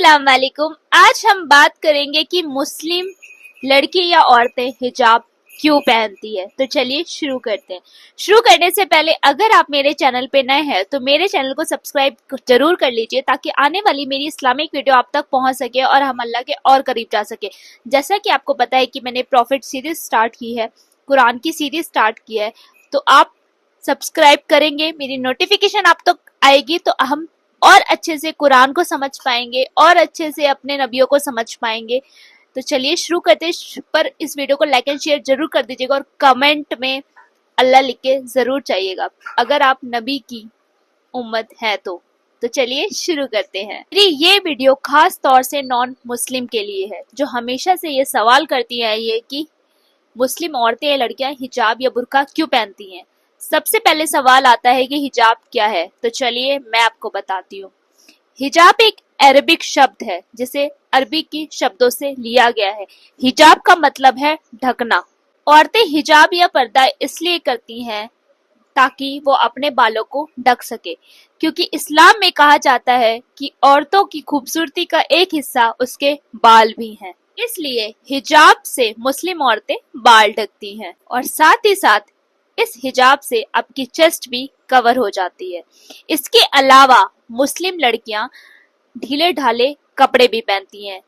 अस्सलाम वालेकुम। आज हम बात करेंगे कि मुस्लिम लड़की या औरतें हिजाब क्यों पहनती है। तो चलिए शुरू करते हैं। शुरू करने से पहले अगर आप मेरे चैनल पे नए हैं तो मेरे चैनल को सब्सक्राइब जरूर कर लीजिए ताकि आने वाली मेरी इस्लामिक वीडियो आप तक पहुंच सके और हम अल्लाह के और करीब जा सके। जैसा कि आपको पता है कि मैंने प्रॉफिट सीरीज स्टार्ट की है, कुरान की सीरीज स्टार्ट की है, तो आप सब्सक्राइब करेंगे, मेरी नोटिफिकेशन आप तक आएगी तो हम और अच्छे से कुरान को समझ पाएंगे और अच्छे से अपने नबियों को समझ पाएंगे। तो चलिए शुरू करते हैं, पर इस वीडियो को लाइक एंड शेयर जरूर कर दीजिएगा और कमेंट में अल्लाह लिख के जरूर चाहिएगा अगर आप नबी की उम्मत है तो चलिए शुरू करते हैं। मेरी ये वीडियो खास तौर से नॉन मुस्लिम के लिए है जो हमेशा से ये सवाल करती है ये कि मुस्लिम औरतें या लड़कियां हिजाब या बुर्का क्यों पहनती हैं। सबसे पहले सवाल आता है कि हिजाब क्या है। तो चलिए मैं आपको बताती हूँ। हिजाब एक अरबिक शब्द है जिसे अरबी की शब्दों से लिया गया है। हिजाब का मतलब है ढकना। औरतें हिजाब या पर्दा इसलिए करती हैं ताकि वो अपने बालों को ढक सके, क्योंकि इस्लाम में कहा जाता है कि औरतों की खूबसूरती का एक हिस्सा उसके बाल भी हैं। इसलिए हिजाब से मुस्लिम औरतें बाल ढकती हैं और साथ ही साथ इस हिजाब से आपकी चेस्ट भी कवर हो जाती है। इसके अलावा मुस्लिम लड़कियां ढीले ढाले कपड़े भी पहनती हैं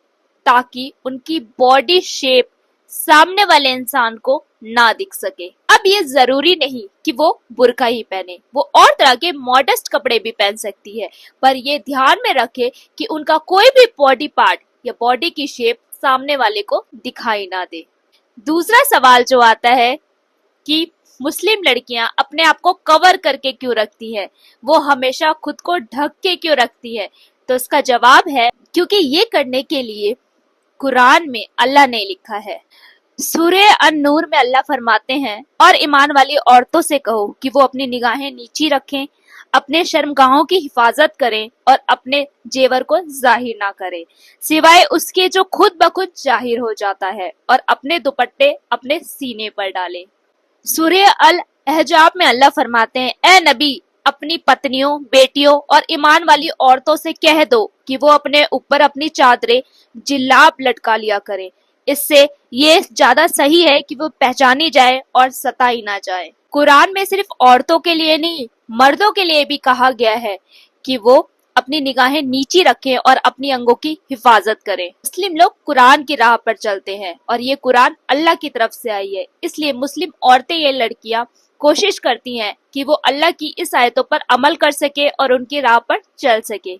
ताकि उनकी बॉडी शेप सामने वाले इंसान को ना दिख सके। अब ये जरूरी नहीं कि वो बुर्का ही पहने, वो और तरह के मॉडेस्ट कपड़े भी पहन सकती है, पर ये ध्यान में रखे कि उनका कोई भी बॉडी पार्ट या बॉडी की शेप सामने वाले को दिखाई ना दे। दूसरा सवाल जो आता है कि मुस्लिम लड़कियां अपने आप को कवर करके क्यों रखती है, वो हमेशा खुद को ढक के क्यों रखती है। तो इसका जवाब है क्योंकि ये करने के लिए कुरान में अल्लाह ने लिखा है। सूरह अन-नूर में अल्लाह फरमाते हैं, और ईमान वाली औरतों से कहो कि वो अपनी निगाहें नीची रखें, अपने शर्मगाहों की हिफाजत करें और अपने जेवर को जाहिर ना करें सिवाय उसके जो खुद ब खुद जाहिर हो जाता है, और अपने दुपट्टे अपने सीने पर डालें। सूरह अल अहजाब में अल्लाह फरमाते हैं, ए नबी अपनी पत्नियों, बेटियों और ईमान वाली औरतों से कह दो कि वो अपने ऊपर अपनी चादरें जिल्लाब लटका लिया करें, इससे ये ज्यादा सही है कि वो पहचानी जाए और सताई ना जाए। कुरान में सिर्फ औरतों के लिए नहीं, मर्दों के लिए भी कहा गया है कि वो अपनी निगाहें नीची रखें और अपनी अंगों की हिफाजत करें। मुस्लिम लोग कुरान की राह पर चलते हैं और ये कुरान अल्लाह की तरफ से आई है, इसलिए मुस्लिम औरतें या लड़कियां कोशिश करती हैं कि वो अल्लाह की इस आयतों पर अमल कर सके और उनकी राह पर चल सके।